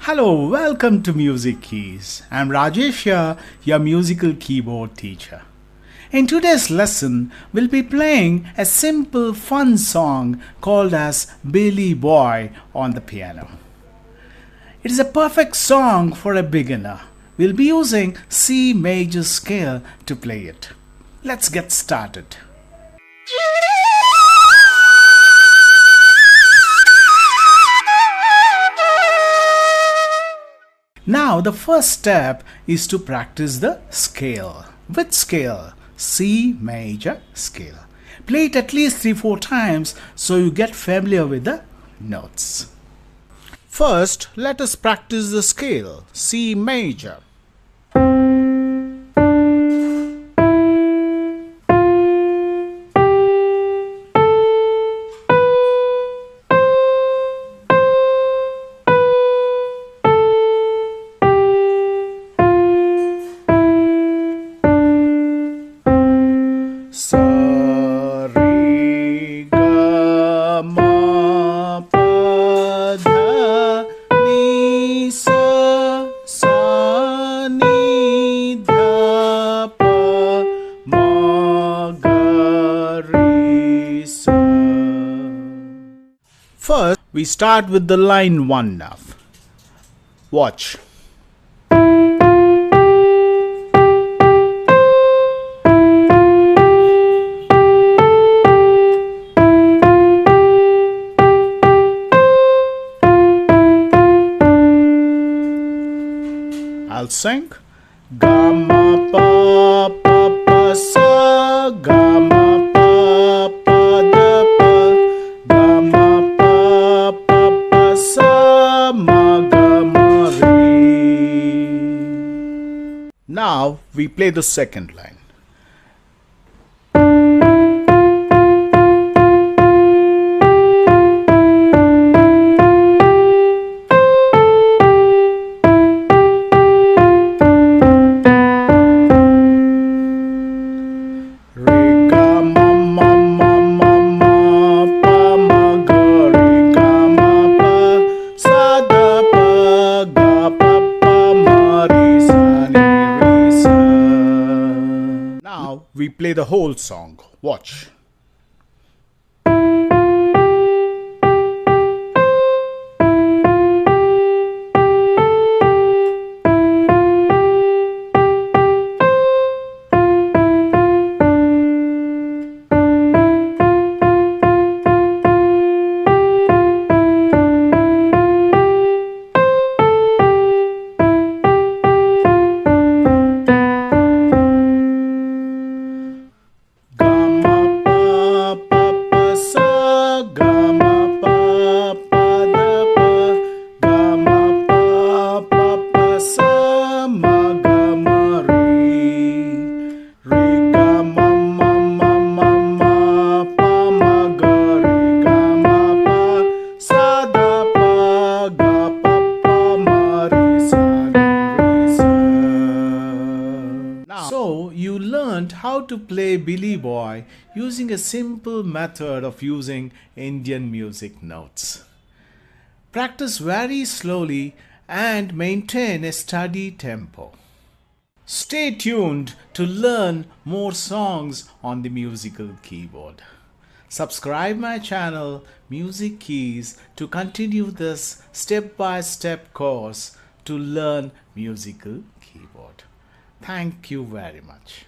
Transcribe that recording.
Hello, welcome to Music Keys. I'm Rajesh here, your musical keyboard teacher. In today's lesson, we'll be playing a simple fun song called as Billy Boy on the piano. It is a perfect song for a beginner. We'll be using C major scale to play it. Let's get started. Now the first step is to practice the scale. Which scale? C major scale. Play it at least 3-4 times so you get familiar with the notes. First, let us practice the scale C major. First, we start with the line 1 now. Watch. I'll sing. Ga ma pa pa pa sa ga ma pa pa da pa ga ma pa pa pa sa ma ga ma re. Now we play the second line. We play the whole song. Watch. So you learned how to play Billy Boy using a simple method of using Indian music notes. Practice very slowly and maintain a steady tempo. Stay tuned to learn more songs on the musical keyboard. Subscribe my channel Music Keys to continue this step-by-step course to learn musical keyboard. Thank you very much.